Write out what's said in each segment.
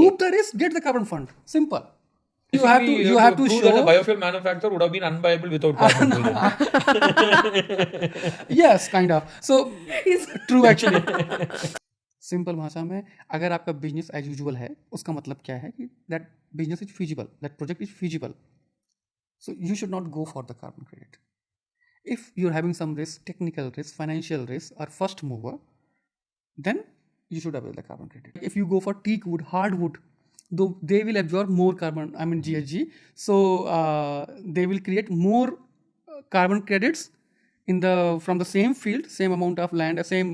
scoop the risk, get the carbon fund. Simple. You have to prove show that a biofuel manufacturer would have been unviable without carbon. yes, kind of. So true actually. Simple भाषा में अगर आपका business as usual है उसका मतलब क्या है कि that business is feasible, that project is feasible, so you should not go for the carbon credit. If you're having some risk, technical risk, financial risk, or first mover, then you should avail the carbon credit. If you go for teak wood, hardwood, though they will absorb more carbon, GHG, so they will create more carbon credits from the same field, same amount of land, same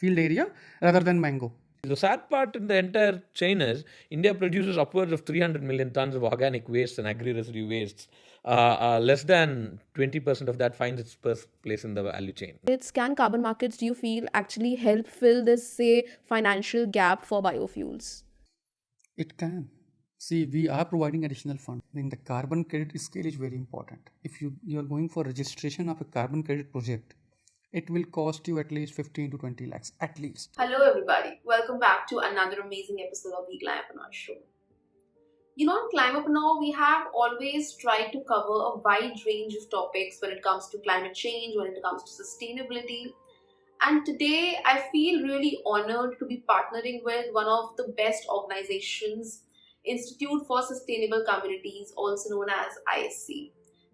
field area, rather than mango. The sad part in the entire chain is India produces upwards of 300 million tons of organic waste and agri-residue wastes. Less than 20% of that finds its first place in the value chain. Can carbon markets, do you feel, actually help fill this, say, financial gap for biofuels? It can. See, we are providing additional funds. Then the carbon credit scale is very important. If you are going for registration of a carbon credit project, it will cost you at least 15 to 20 lakhs, at least. Hello everybody, welcome back to another amazing episode of the Climampreneur Show. You know, on Climampreneur, we have always tried to cover a wide range of topics when it comes to climate change, when it comes to sustainability. And today, I feel really honored to be partnering with one of the best organizations, Institute for Sustainable Communities, also known as ISC.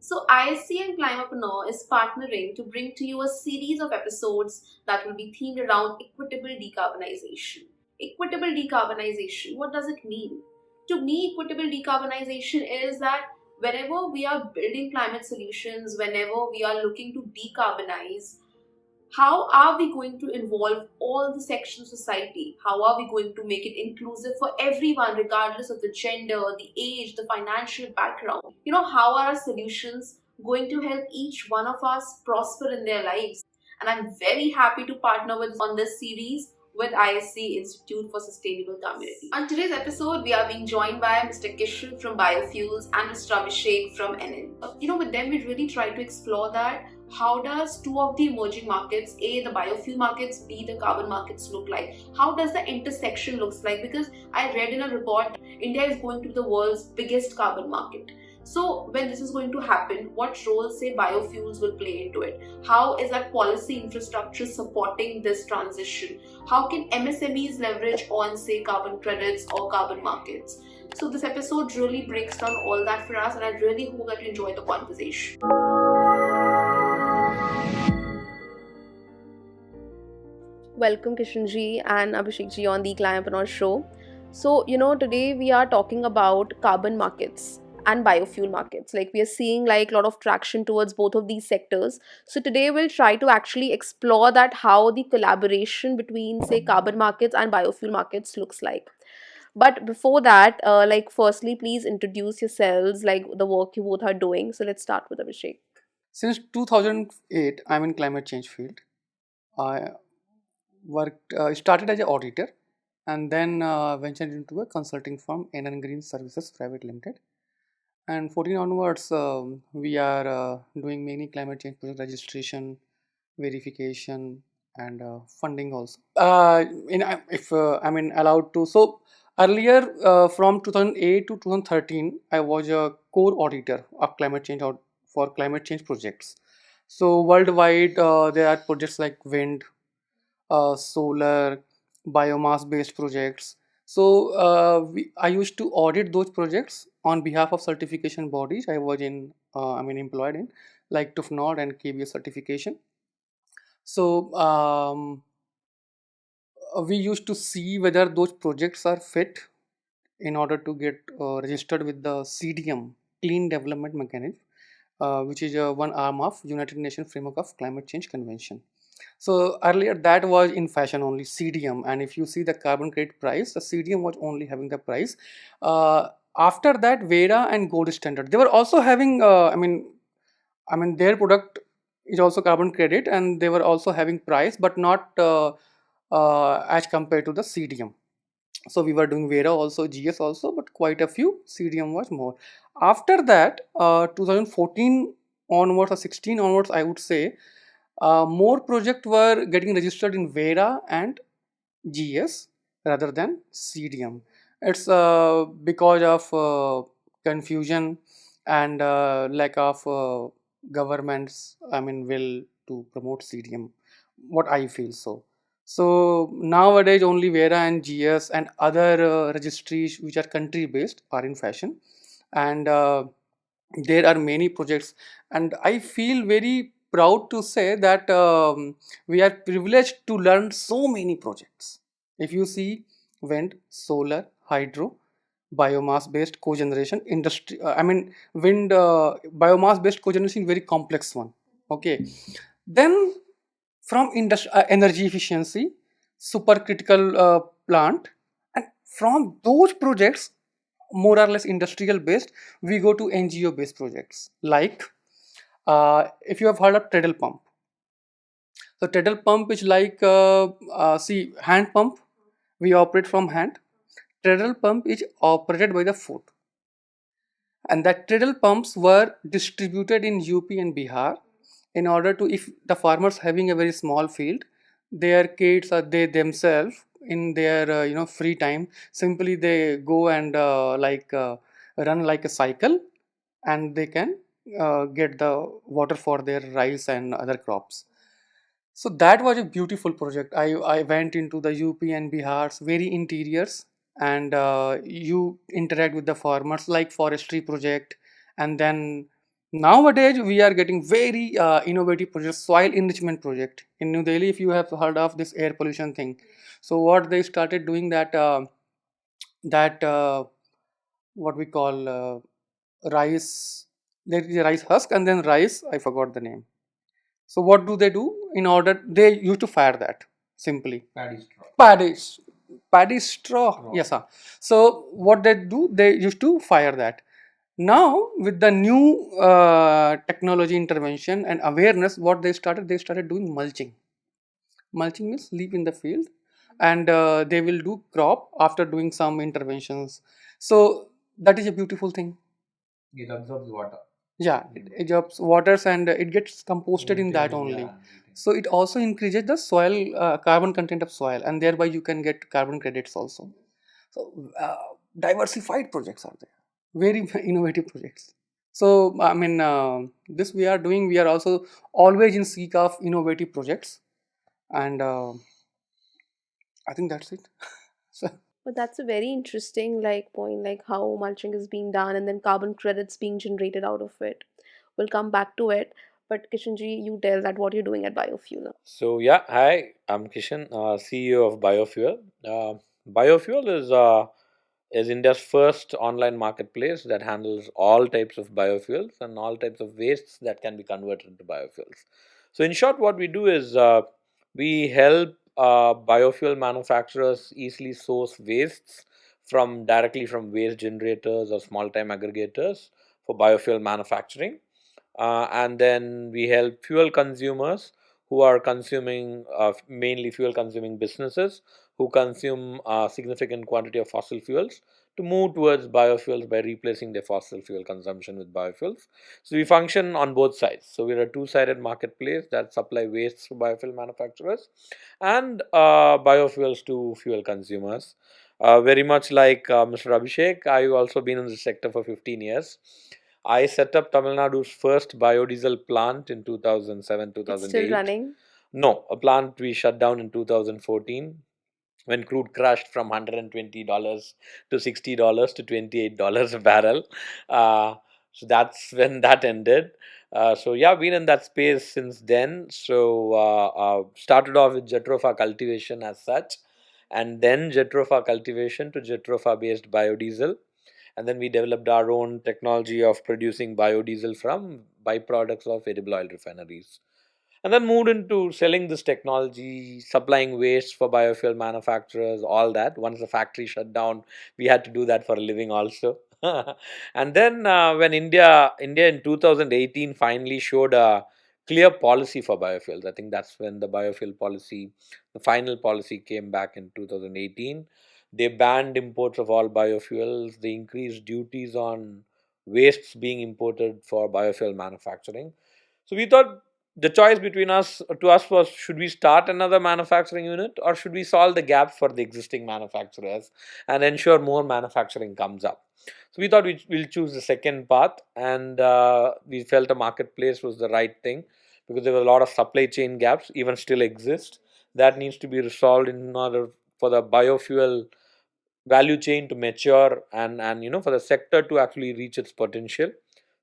So ISC and Climampreneur is partnering to bring to you a series of episodes that will be themed around equitable decarbonization. Equitable decarbonization, what does it mean? To me, equitable decarbonization is that whenever we are building climate solutions, whenever we are looking to decarbonize, how are we going to involve all the sections of society? How are we going to make it inclusive for everyone, regardless of the gender, the age, the financial background? You know, how are our solutions going to help each one of us prosper in their lives? And I'm very happy to partner on this series with ISC, Institute for Sustainable Community. On today's episode, we are being joined by Mr. Kishan from Biofuels and Mr. Abhishek from NN. You know, with them, we really try to explore that. How does two of the emerging markets, A, the biofuel markets, B, the carbon markets look like? How does the intersection looks like? Because I read in a report, India is going to be the world's biggest carbon market. So when this is going to happen, what role, say, biofuels will play into it? How is that policy infrastructure supporting this transition? How can MSMEs leverage on, say, carbon credits or carbon markets? So this episode really breaks down all that for us, and I really hope that you enjoy the conversation. Welcome Kishan ji and Abhishek ji on the Climampreneur Show. So, you know, today we are talking about carbon markets and biofuel markets. Like, we are seeing like a lot of traction towards both of these sectors. So today we'll try to actually explore that, how the collaboration between, say, carbon markets and biofuel markets looks like. But before that, like, firstly, please introduce yourselves, like the work you both are doing. So let's start with Abhishek. Since 2008, I'm in climate change field. I started as an auditor and then ventured into a consulting firm, NN Green Services Private Limited. And 14 onwards, we are doing many climate change project registration, verification, and funding also. If I'm allowed to, so earlier from 2008 to 2013, I was a core auditor of climate change for climate change projects. So worldwide, there are projects like wind, solar, biomass based projects. So I used to audit those projects on behalf of certification bodies I was employed in, like TÜV-Nord and KBS certification. So we used to see whether those projects are fit in order to get registered with the CDM, Clean Development Mechanism, which is one arm of United Nations Framework of Climate Change Convention. So earlier that was in fashion only, CDM, and if you see the carbon credit price, the CDM was only having the price. After that, Vera and Gold Standard, they were also having their product is also carbon credit and they were also having price, but not as compared to the CDM. So we were doing Vera also, GS also, but quite a few, CDM was more. After that, 2014 onwards or 16 onwards, I would say, more projects were getting registered in Vera and GS rather than CDM. It's because of confusion and lack of government's, I mean, will to promote CDM. What I feel so. So nowadays only Vera and GS and other registries which are country based are in fashion, and there are many projects, and I feel very proud to say that we are privileged to learn so many projects. If you see wind, solar, hydro, biomass based cogeneration industry, I mean wind, biomass based cogeneration, very complex one. Okay, then from energy efficiency, supercritical plant, and from those projects, more or less industrial based, we go to NGO based projects like, if you have heard of treadle pump. So treadle pump is like, see, hand pump, we operate from hand. Treadle pump is operated by the foot, and that treadle pumps were distributed in UP and Bihar in order to, if the farmers having a very small field, their kids or they themselves in their free time, simply they go and run like a cycle, and they can get the water for their rice and other crops. So that was a beautiful project. I went into the UP and Bihar's very interiors, and you interact with the farmers like forestry project. And then nowadays we are getting very innovative projects, soil enrichment project in New Delhi. If you have heard of this air pollution thing, so what they started doing that, that what we call rice. There is a rice husk and then rice. I forgot the name. So what do they do? In order, they used to fire that simply. Paddy straw. Paddy, paddy straw. Yes, sir. So what they do? They used to fire that. Now with the new technology intervention and awareness, what they started doing mulching. Mulching means leave in the field, and they will do crop after doing some interventions. So that is a beautiful thing. It absorbs water. Yeah, it absorbs waters, and it gets composted in that only. Yeah. So it also increases the soil carbon content of soil, and thereby you can get carbon credits also. So diversified projects are there, very innovative projects. So I mean, this we are doing. We are also always in seek of innovative projects, and I think that's it. So, But that's a very interesting like point, like how mulching is being done and then carbon credits being generated out of it. We'll come back to it. But Kishanji, you tell that what you're doing at Biofuel now. So yeah, hi, I'm Kishan, CEO of Biofuel. Biofuel is India's first online marketplace that handles all types of biofuels and all types of wastes that can be converted into biofuels. So in short, what we do is we help biofuel manufacturers easily source wastes from directly from waste generators or small time aggregators for biofuel manufacturing, and then we help fuel consumers who are consuming mainly fuel consuming businesses who consume significant quantity of fossil fuels to move towards biofuels by replacing their fossil fuel consumption with biofuels. So we function on both sides. So we're a two-sided marketplace that supply wastes to biofuel manufacturers and biofuels to fuel consumers. Very much like Mr. Abhishek, I've also been in the sector for 15 years. I set up Tamil Nadu's first biodiesel plant in 2007 It's still 2008. running. No, a plant we shut down in 2014 when crude crashed from $120 to $60 to $28 a barrel. So that's when that ended. So yeah, been in that space since then. So started off with Jatropha cultivation as such, and then Jatropha cultivation to Jatropha based biodiesel, and then we developed our own technology of producing biodiesel from byproducts of edible oil refineries, and then moved into selling this technology, supplying waste for biofuel manufacturers, all that. Once the factory shut down, we had to do that for a living also. And then when India in 2018 finally showed a clear policy for biofuels, I think that's when the biofuel policy, the final policy came back in 2018. They banned imports of all biofuels. They increased duties on wastes being imported for biofuel manufacturing. So we thought the choice between us to us was, should we start another manufacturing unit or should we solve the gaps for the existing manufacturers and ensure more manufacturing comes up. So we thought we'll choose the second path, and we felt a marketplace was the right thing because there were a lot of supply chain gaps even still exist that needs to be resolved in order for the biofuel value chain to mature, and for the sector to actually reach its potential.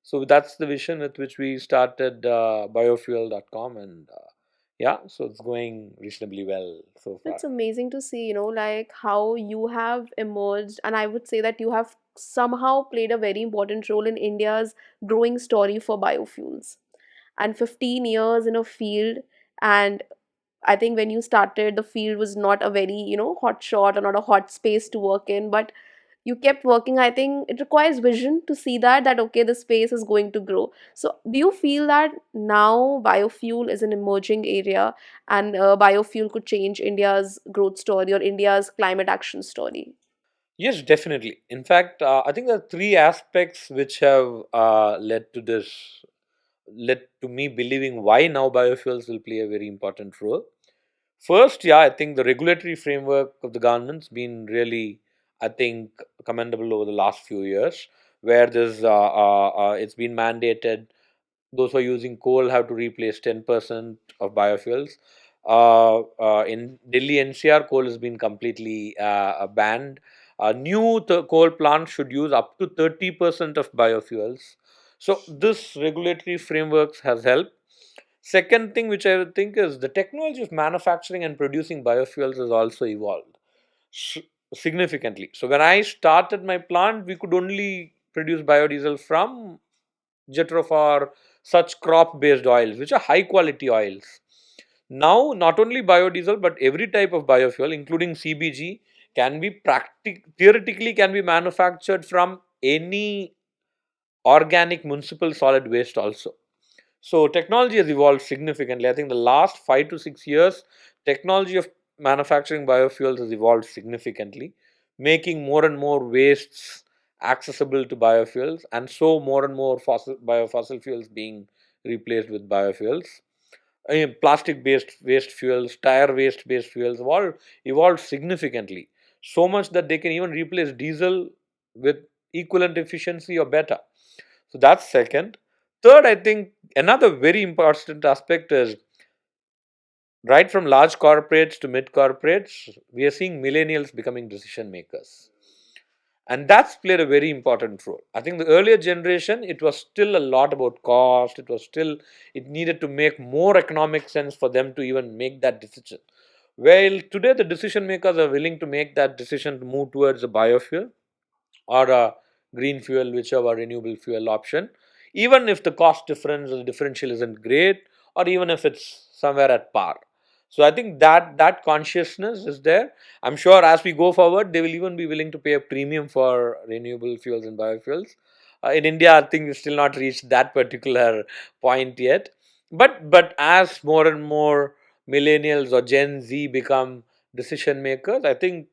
So that's the vision with which we started biofuel.com, and yeah, so it's going reasonably well so far. It's amazing to see, like how you have emerged, and I would say that you have somehow played a very important role in India's growing story for biofuels. And 15 years in a field, and I think when you started, the field was not a very, hot shot or not a hot space to work in, but you kept working. I think it requires vision to see that okay, the space is going to grow. So do you feel that now biofuel is an emerging area, and biofuel could change India's growth story or India's climate action story? Yes, definitely. In fact, I think there are three aspects which have led to me believing why now biofuels will play a very important role. First, yeah, I think the regulatory framework of the government's been really, I think, commendable over the last few years, where it's been mandated those who are using coal have to replace 10% of biofuels. In Delhi NCR, coal has been completely banned. New coal plants should use up to 30% of biofuels. So this regulatory frameworks has helped. Second thing which I would think is the technology of manufacturing and producing biofuels has also evolved s- significantly. So when I started my plant, we could only produce biodiesel from jatropha or such crop based oils, which are high quality oils. Now, not only biodiesel, but every type of biofuel, including CBG, can be theoretically can be manufactured from any organic municipal solid waste also. So technology has evolved significantly. I think the last 5 to 6 years, technology of manufacturing biofuels has evolved significantly, making more and more wastes accessible to biofuels, and so more and more biofossil fuels being replaced with biofuels. I mean, plastic-based waste fuels, tire waste-based fuels have all evolved significantly, so much that they can even replace diesel with equivalent efficiency or better. So that's second. Third, I think another very important aspect is right from large corporates to mid corporates, we are seeing millennials becoming decision makers. And that's played a very important role. I think the earlier generation, it was still a lot about cost. It needed to make more economic sense for them to even make that decision. Well, today the decision makers are willing to make that decision to move towards a biofuel or a green fuel, whichever renewable fuel option, even if the cost difference or the differential isn't great, or even if it's somewhere at par. So I think that consciousness is there. I'm sure as we go forward, they will even be willing to pay a premium for renewable fuels and biofuels. In India, I think we've still not reached that particular point yet. But as more and more millennials or Gen Z become decision makers, I think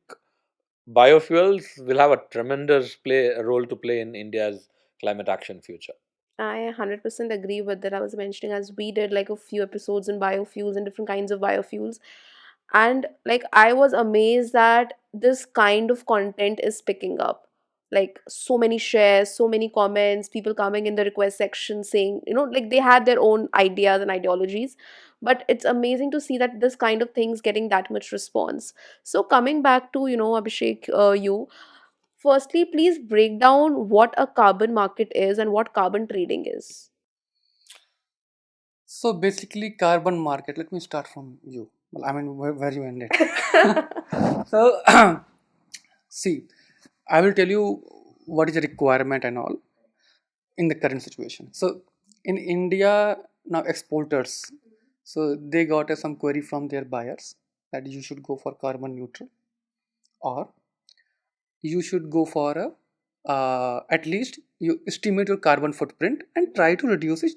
biofuels will have a tremendous role to play in India's climate action future. I 100% agree with that. I was mentioning, as we did like a few episodes in biofuels and different kinds of biofuels. And like I was amazed that this kind of content is picking up. Like so many shares, so many comments, people coming in the request section saying, like they had their own ideas and ideologies. But it's amazing to see that this kind of things getting that much response. So coming back to, Abhishek, you firstly, please break down what a carbon market is and what carbon trading is. So basically, carbon market. Let me start from you. Well, I mean, where you ended. So, see, I will tell you what is the requirement and all in the current situation. So, in India, now exporters, so they got some query from their buyers that you should go for carbon neutral, or you should go for a at least you estimate your carbon footprint and try to reduce it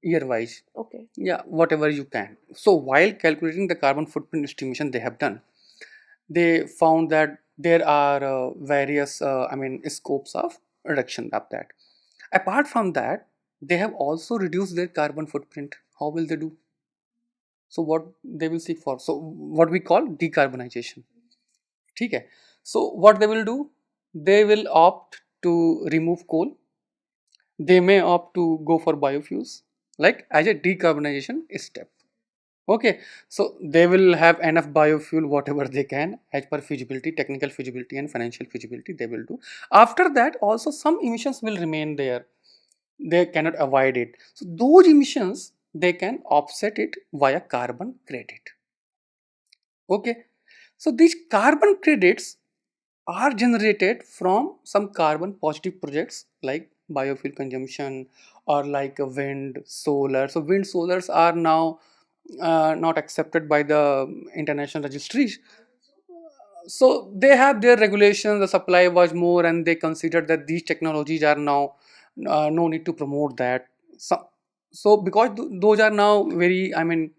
year wise. Okay. Yeah, whatever you can. So while calculating the carbon footprint estimation they have done, they found that there are various scopes of reduction of that. Apart from that, they have also reduced their carbon footprint how will they do? So what they will seek for? So what we call decarbonization. Okay. So what they will do? They will opt to remove coal. They may opt to go for biofuels, like as a decarbonization step. Okay, so they will have enough biofuel, whatever they can, as per feasibility, technical feasibility, and financial feasibility, they will do. After that, also some emissions will remain there. They cannot avoid it. So those emissions they can offset it via carbon credit. Okay, so these carbon credits are generated from some carbon positive projects like biofuel consumption or like wind, solar. So wind, solars are now not accepted by the international registries. So they have their regulations. The supply was more, and they considered that these technologies are now no need to promote that. So because those are now very, I mean,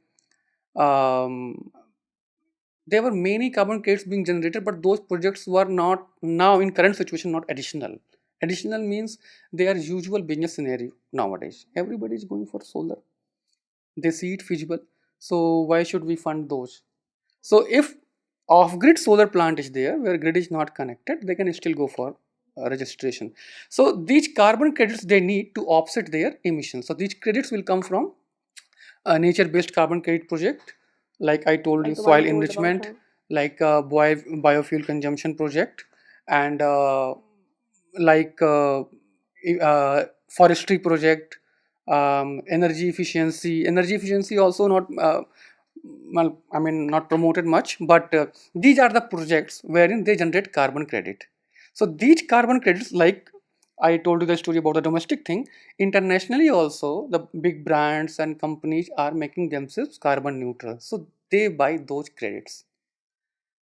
um, there were many carbon credits being generated, but those projects were not now in current situation not additional. Additional means they are usual business scenario nowadays. Everybody is going for solar. They see it feasible. So why should we fund those? So if off-grid solar plant is there where grid is not connected, they can still go for registration. So these carbon credits they need to offset their emissions. So these credits will come from a nature-based carbon credit project, like I told you, Like the one soil you told about, enrichment, huh? like biofuel consumption project, and like forestry project, energy efficiency. Energy efficiency also not well, I mean not promoted much, but these are the projects wherein they generate carbon credit. So these carbon credits, like I told you the story about the domestic thing. Internationally, also the big brands and companies are making themselves carbon neutral. So they buy those credits.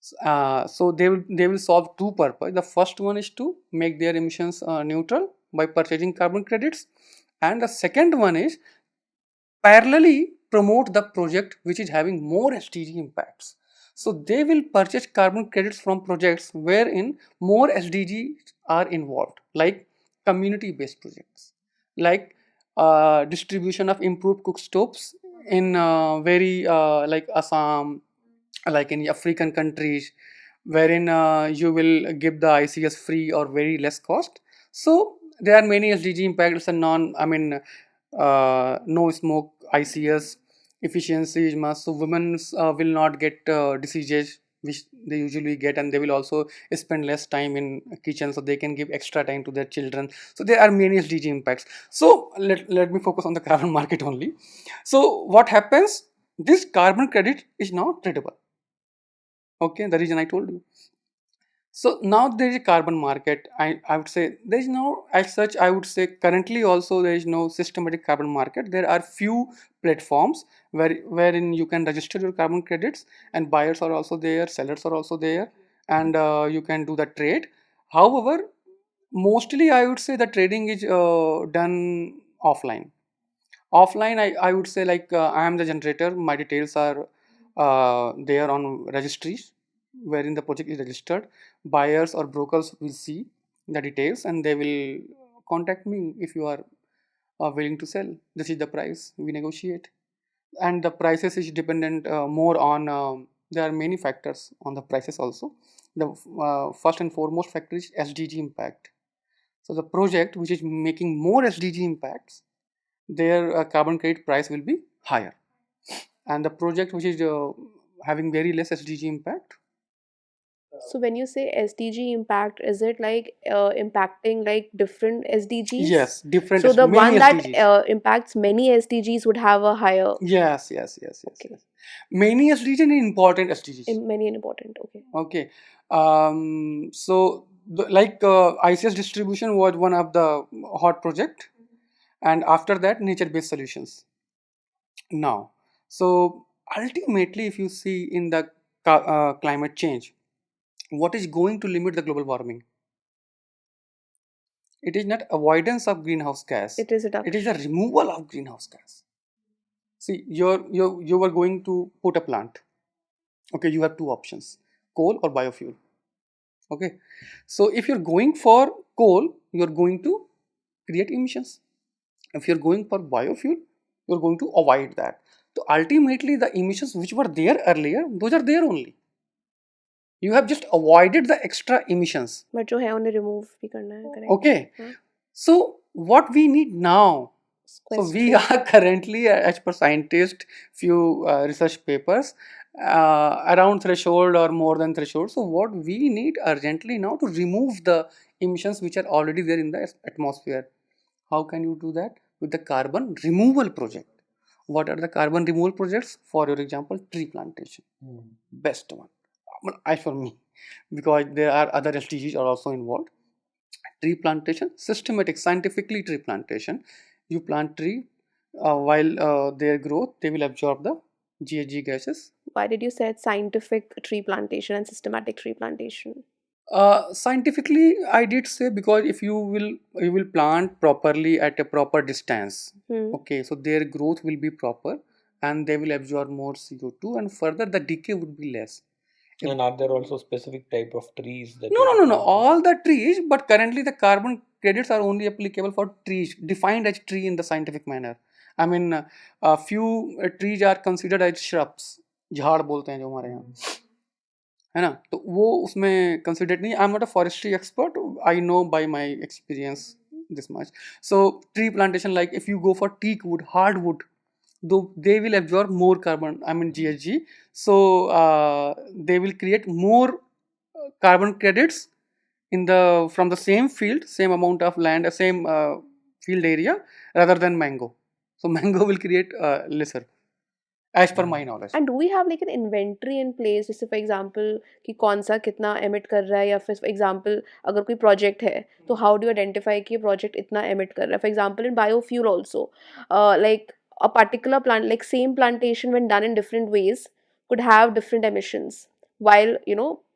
So they will solve two purpose. The first one is to make their emissions neutral by purchasing carbon credits, and the second one is parallelly promote the project which is having more SDG impacts. So they will purchase carbon credits from projects wherein more SDGs are involved, like community-based projects, like distribution of improved cook stoves in very like Assam, like in African countries, wherein you will give the ICS free or very less cost. So there are many SDG impacts and I mean, no smoke ICS efficiency is must. So women will not get diseases which they usually get, and they will also spend less time in kitchen, so they can give extra time to their children. So there are many SDG impacts. So let me focus on the carbon market only. So what happens? This carbon credit is now tradable. Okay, the reason I told you. So now there is a carbon market. I would say there is no, as such, I would say currently also there is no systematic carbon market. There are few platforms wherein you can register your carbon credits, and buyers are also there, sellers are also there, and you can do the trade. However, mostly I would say the trading is done offline. Offline, I would say like I am the generator. My details are there on registries wherein the project is registered. Buyers or brokers will see the details and they will contact me if you are willing to sell. This is the price we negotiate, and the prices is dependent more on. There are many factors on the prices also. The first and foremost factor is SDG impact. So the project which is making more SDG impacts, their carbon credit price will be higher, and the project which is having very less SDG impact. So when you say SDG impact, is it like impacting like different SDGs? Yes, different So the many one that SDGs. impacts many SDGs would have a higher, Yes. okay, Many SDGs and important SDGs. many and important, okay. Okay. So like ICS distribution was one of the hot project, and after that nature-based solutions. Now, so ultimately, if you see in the climate change, what is going to limit the global warming? It is not avoidance of greenhouse gas. It is It is the reduction. removal of greenhouse gas. See, you were going to put a plant. Okay, you have two options: coal or biofuel. Okay, so if you're going for coal, you're going to create emissions. If you're going for biofuel, You're going to avoid that. So ultimately, the emissions which were there earlier, those are there only. You have just avoided the extra emissions. But जो है उन्हें remove भी करना है, correct? Okay. हाँ, So what we need now, so we sequester. are currently, as per scientists, few research papers, around threshold or more than threshold. So what we need urgently now to remove the emissions which are already there in the atmosphere. How can you do that? With the carbon removal project. What are the carbon removal projects? For your example, tree plantation. Best one. Well, as for me, because there are other SDGs are also involved. Tree plantation, systematic, scientifically tree plantation. You plant tree, while their growth, they will absorb the GHG gases. Why did you say it's scientific tree plantation and systematic tree plantation? Scientifically, I did say, because if you will plant properly at a proper distance. Hmm. Okay, so their growth will be proper and they will absorb more CO2, and further the decay would be less. If And are there also specific type of trees that no, you no, no, no. plant? All the trees, but currently the carbon credits are only applicable for trees, defined as tree in the scientific manner. I mean, a few trees are considered as shrubs. झाड़ बोलते हैं जो हमारे यहाँ, है ना, तो वो उसमें कंसिडर्ड नहीं. I am not a forestry expert, I know by my experience this much. So tree plantation, like if you go for teak wood, hardwood, though they will absorb more carbon, I mean GHG. So they will create more carbon credits in the from the same field, same amount of land, same field area, rather than mango. So mango will create lesser, as per my knowledge. And do we have like an inventory in place, जैसे for example कि कौन सा कितना emit कर रहा है, या फिर for example अगर कोई project है तो how do you identify कि ये project इतना emit कर रहा है? For example in biofuel also, like a particular plant, like same plantation when done in different ways could have different emissions while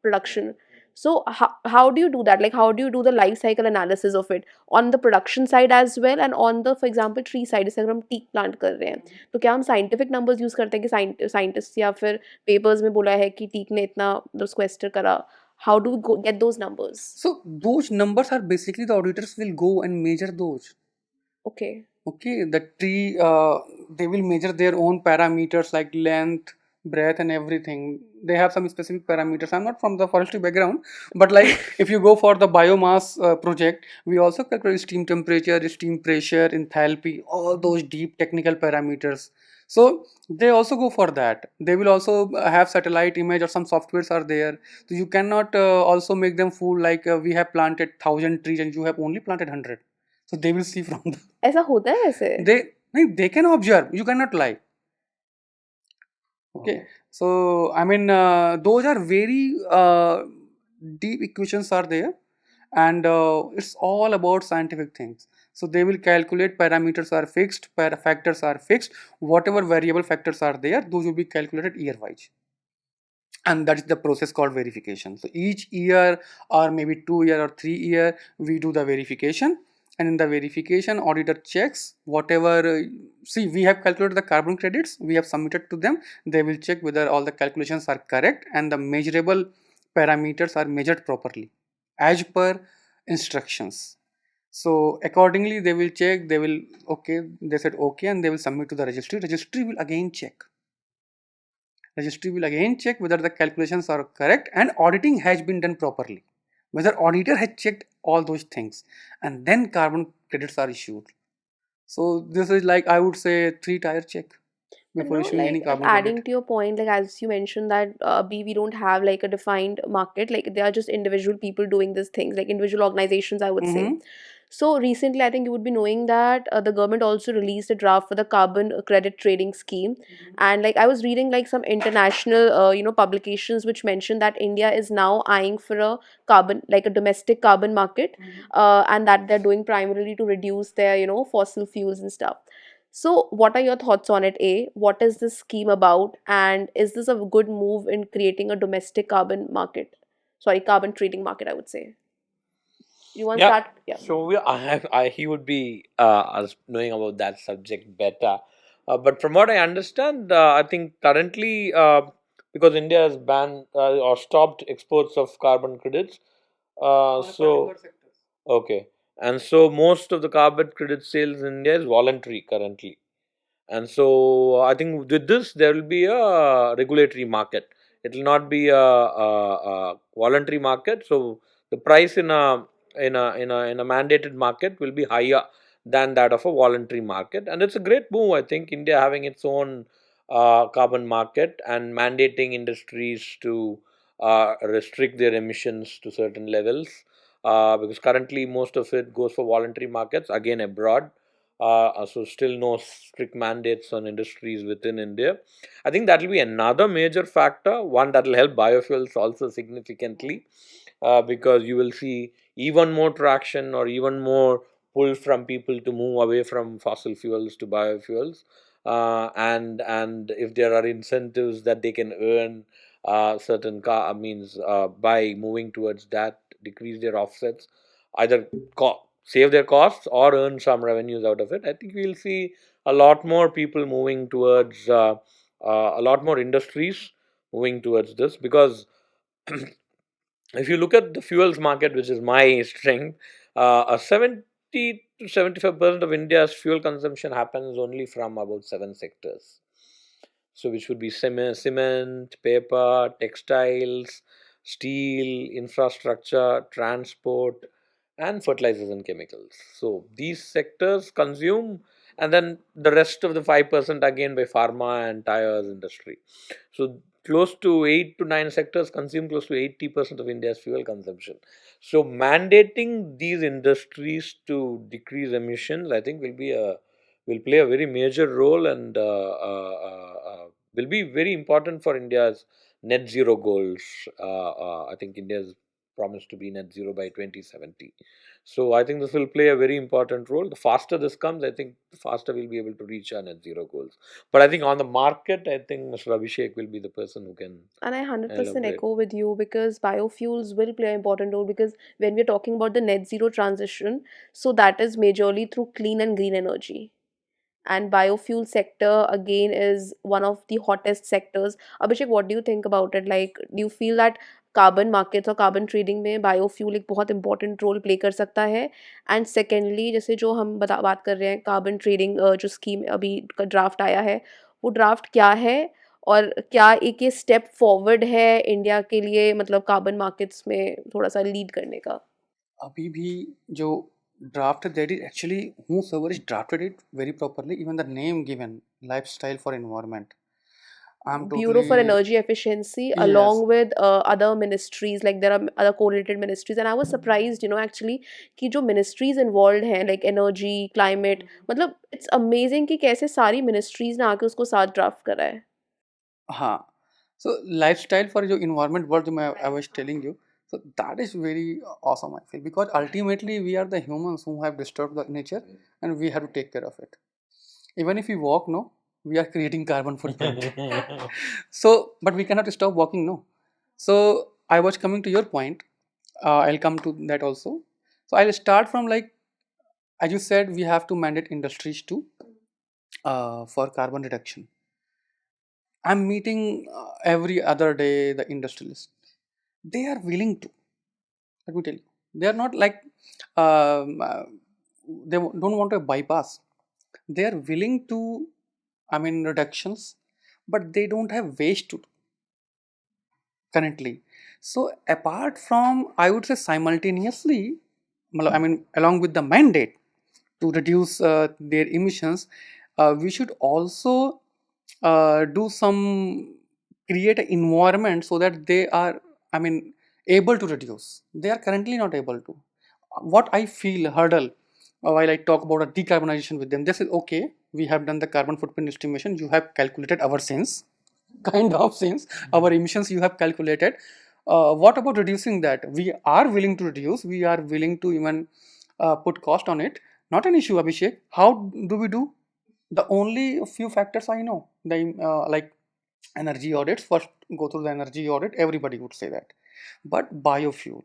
production. So how do you do that? Like how do you do the life cycle analysis of it on the production side as well, and on the for example tree side, जैसे अगर हम teak plant कर रहे हैं तो क्या हम scientific numbers use करते हैं कि साइंटिस्ट या फिर पेपर्स में बोला है कि टीक ने इतना स्क्वेस्टर करा? How do we get those numbers? So those numbers are basically the auditors will go and measure those. Okay. Okay, the tree, they will measure their own parameters like length, breadth, and everything. They have some specific parameters. I'm not from the forestry background, but like if you go for the biomass project, we also calculate steam temperature, steam pressure, enthalpy, all those deep technical parameters. So they also go for that. They will also have satellite image, or some softwares are there. So you cannot also make them fool like we have planted 1,000 trees and you have only planted 100. So they will see from the ऐसा होता है वैसे? they can observe, you cannot lie. Okay, so I mean those are very deep equations are there, and it's all about scientific things. So they will calculate, parameters are fixed, factors are fixed, whatever variable factors are there, those will be calculated year wise, and that is the process called verification. So each year, or maybe 2 year or 3 year, we do the verification, and in the verification auditor checks whatever see, we have calculated the carbon credits, we have submitted to them. They will check whether all the calculations are correct and the measurable parameters are measured properly as per instructions. So accordingly they will check, they will, okay, they said okay, and they will submit to the registry. Registry will again check, registry will again check whether the calculations are correct and auditing has been done properly, whether auditor has checked all those things, and then carbon credits are issued. So this is like, I would say, 3-tier check But before no, issuing any like carbon adding credit. to your point, like as you mentioned that we don't have like a defined market, like they are just individual people doing these things, like individual organizations, I would say. Mm-hmm. So recently, I think you would be knowing that the government also released a draft for the carbon credit trading scheme, and like I was reading like some international, publications which mentioned that India is now eyeing for a carbon, like a domestic carbon market, and that they're doing primarily to reduce their fossil fuels and stuff. So, what are your thoughts on it? A, what is this scheme about, and is this a good move in creating a domestic carbon market? Sorry, carbon trading market, I would say. You want to Yeah. start? Yeah. So he would be knowing about that subject better. But from what I understand, I think currently, because India has banned or stopped exports of carbon credits, so okay, and so most of the carbon credit sales in India is voluntary currently. And so I think with this there will be a regulatory market. It will not be a voluntary market. So the price in a mandated market will be higher than that of a voluntary market. And it's a great move. I think India having its own carbon market and mandating industries to restrict their emissions to certain levels. Because currently most of it goes for voluntary markets, again abroad. So still no strict mandates on industries within India. I think that will be another major factor, one that will help biofuels also significantly, because you will see even more traction or even more pull from people to move away from fossil fuels to biofuels. And if there are incentives that they can earn, certain means by moving towards that, decrease their offsets, either save their costs or earn some revenues out of it. I think we'll see a lot more people moving towards a lot more industries moving towards this, because if you look at the fuels market, which is my strength, a 70 to 75% of India's fuel consumption happens only from about 7 sectors. So, which would be cement, paper, textiles, steel, infrastructure, transport, and fertilizers and chemicals. So, these sectors consume, and then the rest of the 5% again by pharma and tires industry. So, close to 8 to 9 sectors consume close to 80% of India's fuel consumption. So, mandating these industries to decrease emissions, I think, will play a very major role, and will be very important for India's net zero goals. I think India has promised to be net zero by 2070. So I think this will play a very important role. The faster this comes, I think the faster we'll be able to reach our net zero goals. But I think on the market, I think Mr. Abhishek will be the person who can And I 100% elaborate. echo with you because biofuels will play an important role because when we're talking about the net zero transition, so that is majorly through clean and green energy. And biofuel sector again is one of the hottest sectors. Abhishek, what do you think about it? Like, do you feel that carbon markets or carbon trading में biofuel एक बहुत important role play कर सकता है? And secondly, जैसे जो हम बात कर रहे हैं carbon trading जो scheme अभी का draft आया है, वो draft क्या है? और क्या एक ये step forward है इंडिया के लिए मतलब carbon markets में थोड़ा सा lead करने का? अभी भी जो draft that is actually whosoever is drafted it very properly, even the name given, lifestyle for environment, I'm Bureau for totally Energy Efficiency yes. along with other ministries, like there are other correlated ministries, and I was surprised, actually कि जो ministries involved हैं like energy, climate, मतलब it's amazing कि कैसे सारी ministries ने आके उसको साथ draft करा है. हाँ, so lifestyle for जो environment world जो मैं I was telling you, so that is very awesome I feel, because ultimately we are the humans who have disturbed the nature and we have to take care of it. Even if we walk, no, we are creating carbon footprint. So, but we cannot stop walking, no. So I was coming to your point. I'll come to that also. So I'll start from like, as you said, we have to mandate industries to for carbon reduction. I'm meeting every other day the industrialists. They are willing to. Let me tell you, they are not like don't want to bypass. They are willing to, I mean, reductions, but they don't have waste to do currently. So apart from, I would say simultaneously, I mean, along with the mandate to reduce their emissions, we should also do some create an environment so that they are, I mean, able to reduce. They are currently not able to. What I feel hurdle while I talk about a decarbonization with them, this is okay. We have done the carbon footprint estimation. You have calculated our sense, kind of sense, our emissions. You have calculated. What about reducing that? We are willing to reduce. We are willing to even put cost on it. Not an issue, Abhishek. How do we do? The only few factors I know, the like energy audits. First, go through the energy audit. Everybody would say that. But biofuel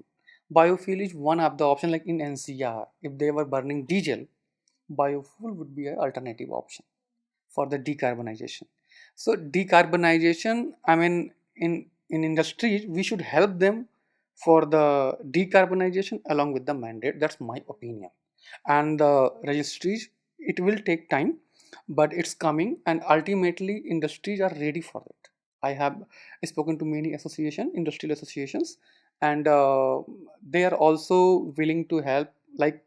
is one of the option. Like in NCR, if they were burning diesel, biofuel would be an alternative option for the decarbonization. So decarbonization, I mean, in industries, we should help them for the decarbonization along with the mandate. That's my opinion. And the registries, it will take time. but it's coming, and ultimately industries are ready for it. I have spoken to many industrial associations, and they are also willing to help, like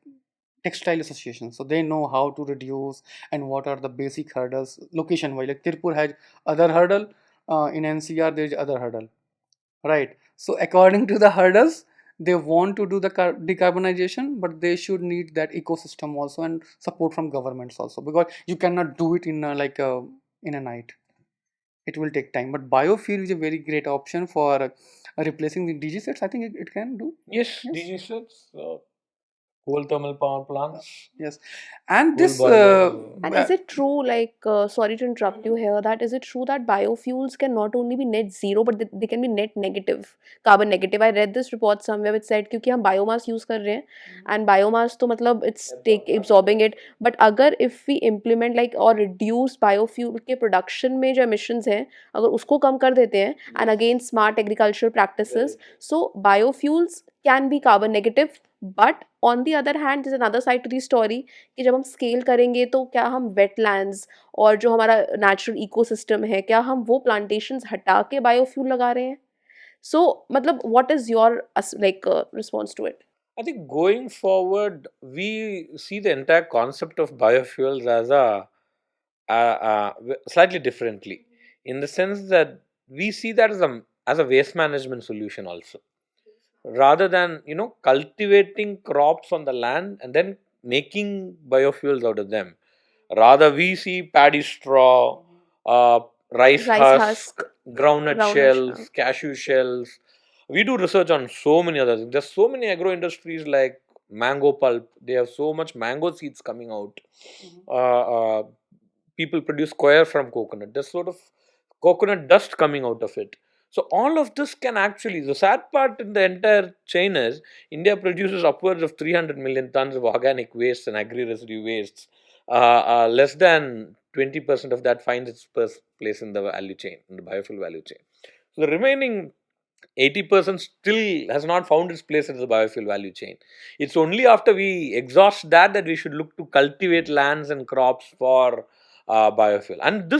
textile associations. So they know how to reduce and what are the basic hurdles location wise. Like Tirupur has other hurdle, in NCR there is other hurdle, right? So according to the hurdles, they want to do the decarbonization, but they should need that ecosystem also and support from governments also, because you cannot do it in in a night. It will take time. But biofuel is a very great option for replacing the DG sets. I think it can do. Yes, Yes. DG sets, coal thermal power plants, Yes, and coal this boilers. And is it true, like, sorry to interrupt you here, that is it true that biofuels can not only be net zero, but they can be net negative, carbon negative? I read this report somewhere which said क्योंकि हम biomass use कर रहे हैं, and biomass तो मतलब it's take absorbing it, but अगर if we implement like or reduce biofuel के production में जो emissions हैं, अगर उसको कम कर देते हैं, and again smart agricultural practices, so biofuels can be carbon negative, but on the other hand there's another side to the story कि जब हम स्केल करेंगे तो क्या हम वेटलैंड्स और जो हमारा नेचुरल इकोसिस्टम है, क्या हम वो प्लांटेशंस हटा के बायोफ्यूल लगा रहे हैं? सो मतलब what is your like response to it? I think going forward, we see the entire concept of biofuels as slightly differently, in the sense that we see that as a waste management solution also, rather than cultivating crops on the land and then making biofuels out of them. Rather, we see paddy straw, uh, rice Rice husk, husk, groundnut groundnut shells, cashew shells. We do research on so many other things. There's so many agro industries like mango pulp. They have so much mango seeds coming out. Uh, uh, People produce coir from coconut. There's sort of coconut dust coming out of it. So all of this can actually, the sad part in the entire chain is India produces upwards of 300 million tons of organic waste and agri-residue wastes. Less than 20% of that finds its place in the value chain, in the biofuel value chain. So the remaining 80% still has not found its place in the biofuel value chain. It's only after we exhaust that we should look to cultivate lands and crops for biofuel. And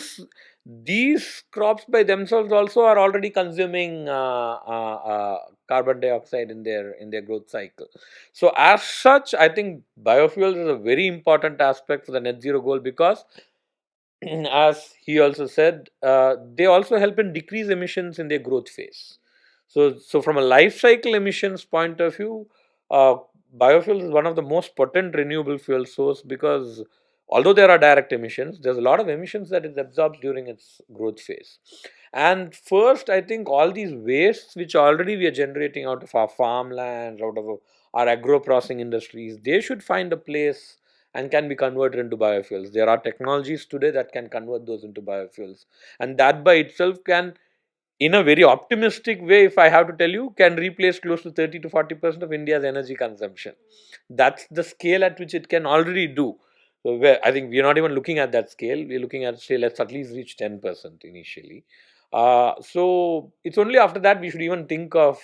these crops by themselves also are already consuming carbon dioxide in their growth cycle. So as such, I think biofuels is a very important aspect for the net zero goal, because as he also said, they also help in decrease emissions in their growth phase. So from a life cycle emissions point of view, uh, biofuels is one of the most potent renewable fuel source, because although there are direct emissions, there's a lot of emissions that it absorbs during its growth phase. And first, I think all these wastes which already we are generating out of our farmlands, out of our agro processing industries, they should find a place and can be converted into biofuels. There are technologies today that can convert those into biofuels, and that by itself can, in a very optimistic way, if I have to tell you, can replace close to 30 to 40% of India's energy consumption. That's the scale at which it can already do. So I think we are not even looking at that scale. We're looking at, say, let's at least reach 10% initially. So it's only after that we should even think of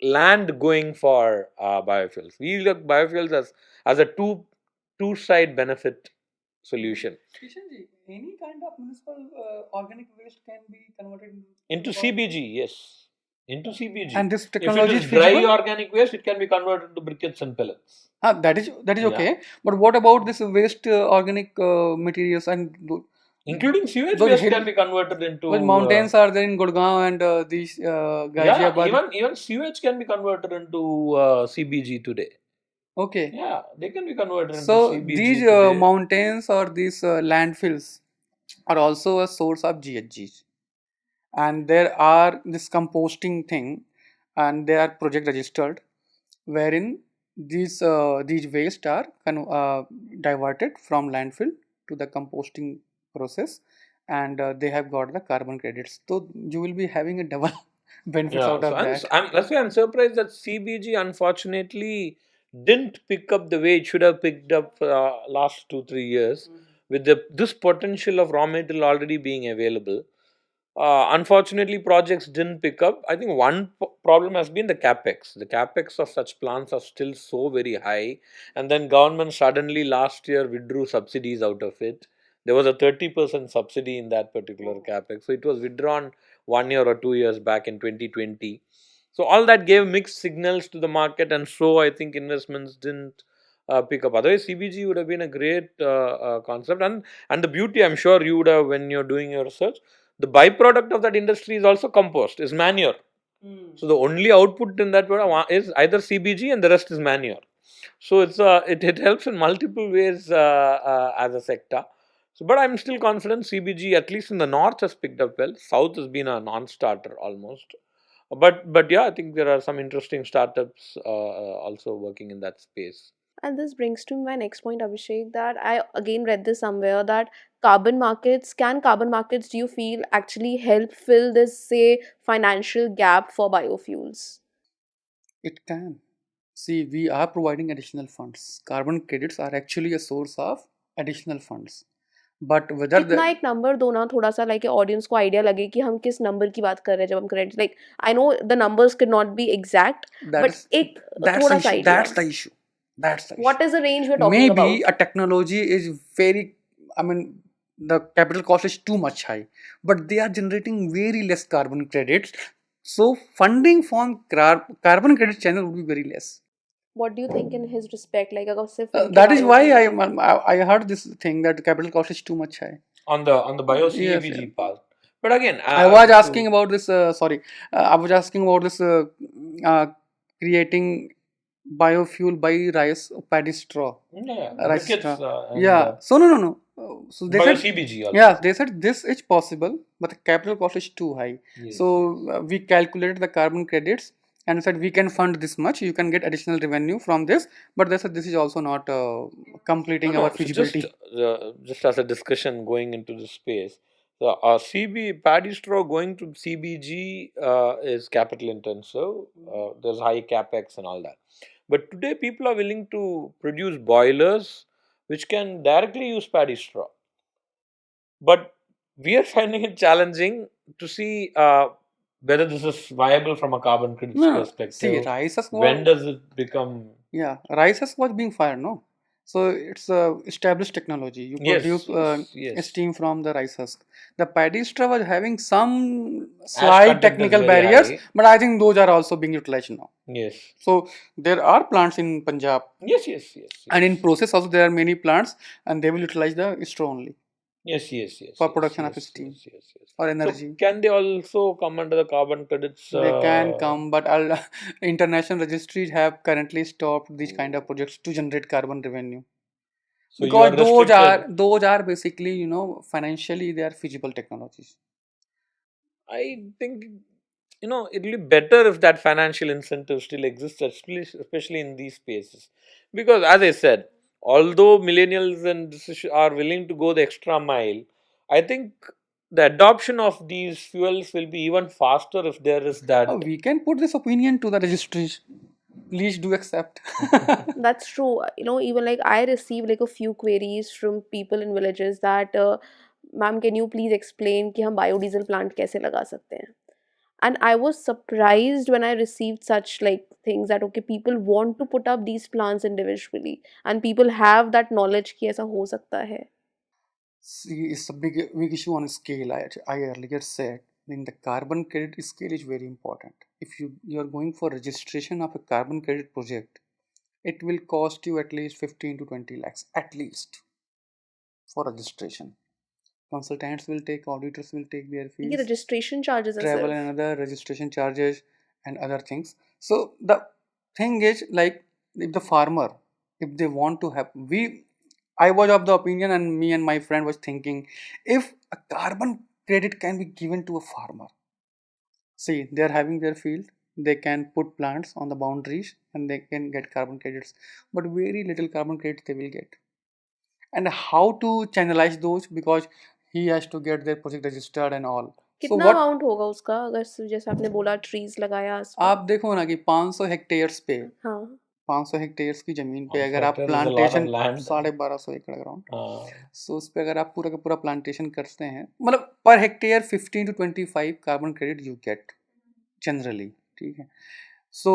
land going for biofuels. We look biofuels as a two-side benefit solution. Kishanji, any kind of municipal organic waste can be converted Into CBG, yes. Into CBG. And this If technology it is is dry feasible? organic waste, it can be converted to briquettes and pellets. That is Yeah. okay. But what about this waste organic materials and Including sewage those waste hill- can be converted into. well, mountains are there in Gurgaon and these Yeah, Ghaziabad. even sewage can be converted into CBG today. Okay. Yeah, they can be converted into So CBG these today. mountains or these landfills are also a source of GHGs, and there are this composting thing, and they are project registered, wherein these waste are diverted from landfill to the composting process, and they have got the carbon credits. So you will be having a double benefits Yeah, out so of that. that's why I'm surprised that CBG unfortunately didn't pick up the way it should have picked up last 2 3 years, with this potential of raw material already being available. Unfortunately, projects didn't pick up. I think one problem has been the capex. The capex of such plants are still so very high, and then government suddenly last year withdrew subsidies out of it. there was a 30% subsidy in that particular capex. So it was withdrawn 1 year or 2 years back in 2020. So all that gave mixed signals to the market, and so I think investments didn't pick up. Otherwise, CBG would have been a great concept, and the beauty, I'm sure you would have when you're doing your research, the byproduct of that industry is also compost, is manure. So the only output in that is either CBG and the rest is manure. So it helps in multiple ways as a sector. So, but I'm still confident CBG, at least in the north, has picked up well. South has been a non-starter almost. But yeah, I think there are some interesting startups also working in that space. And this brings to my next point, Abhishek, that I again read this somewhere that carbon markets, do you feel, actually help fill this, say, financial gap for biofuels? It can. See, we are providing additional funds. Carbon credits are actually a source of additional funds. But whether कितना the एक number दो ना, थोड़ा सा like audience को idea लगे कि हम किस नंबर की बात कर रहे हैं जब हम credit, like I know the numbers can not be exact, that but is एक that's the थोड़ा सा issue. Idea, That's the issue. That's the what issue. Is the range we are talking Maybe about? a technology is very, I mean, the capital cost is too much high, but they are generating very less carbon credits. So funding from carbon credit channel would be very less. What do you think in his respect, like अगर सिर्फ उनके That is why biofuel I heard this thing that the capital cost is too much high. On the bio Yes, CBG yes. part. But again, I was asking about this. Sorry, I was asking about this creating biofuel by rice paddy straw. Rice briquettes, straw. and Yeah. So no. So they bio said, CBG also. yeah, they said this is possible, but the capital cost is too high. Yes. So we calculated the carbon credits and said we can fund this much. You can get additional revenue from this, but they said this is also not completing No, our so feasibility. just as a discussion going into this space, the paddy straw going to CBG is capital intensive. There's high capex and all that. But today, people are willing to produce boilers which can directly use paddy straw. But we are finding it challenging to see whether this is viable from a carbon credits No. See, perspective. rice has When does it become? Yeah, rice was being fired, no? So it's a established technology. You Yes, produce yes. steam from the rice husk. The paddy straw was having some Ash slight content is technical very barriers, high. but I think those are also being utilized now. Yes. So there are plants in Punjab, Yes. and in process also there are many plants, and they will utilize the straw only Yes. for production of steam or So energy. can they also come under the carbon credits? They can come, but international registries have currently stopped these kind of projects to generate carbon revenue. So you are Because restricted. those are basically, financially they are feasible technologies. I think it will be better if that financial incentive still exists, especially in these spaces. Because as I said, although millennials and are willing to go the extra mile, I think the adoption of these fuels will be even faster if there is that. We can put this opinion to the registries. Please do accept. That's true. Even like I receive like a few queries from people in villages that, ma'am, can you please explain कि हम biodiesel plant कैसे लगा सकते हैं? And I was surprised when I received such like things that okay, people want to put up these plants individually, and people have that knowledge कि ऐसा हो सकता है. See, it's a big issue on scale. I earlier said in the carbon credit scale is very important. If you are going for registration of a carbon credit project, it will cost you at least 15 to 20 lakhs at least for registration. Consultants will take, auditors will take their ये fees, registration charges are travel सिर्फ. and other registration charges and other things. So the thing is, like, if the farmer, if they want to have, I was of the opinion, and me and my friend was thinking, if a carbon credit can be given to a farmer, see, they are having their field, they can put plants on the boundaries and they can get carbon credits, but very little carbon credits they will get. And how to channelize those, because he has to get their project registered and all. So कितना what amount होगा उसका, अगर जैसे आपने बोला trees लगाया आसपास? आप देखो ना कि 500 हेक्टेयर्स पे हाँ. 500 हेक्टेयर्स की जमीन पे 500 अगर आप hectares is a lot of plantation land. 1250 एकड़ अराउंड, Uh, सो उस पे अगर आप पूरा का पूरा प्लांटेशन करते हैं, मतलब per hectare 15 to 25 carbon credit you get generally, ठीक है. सो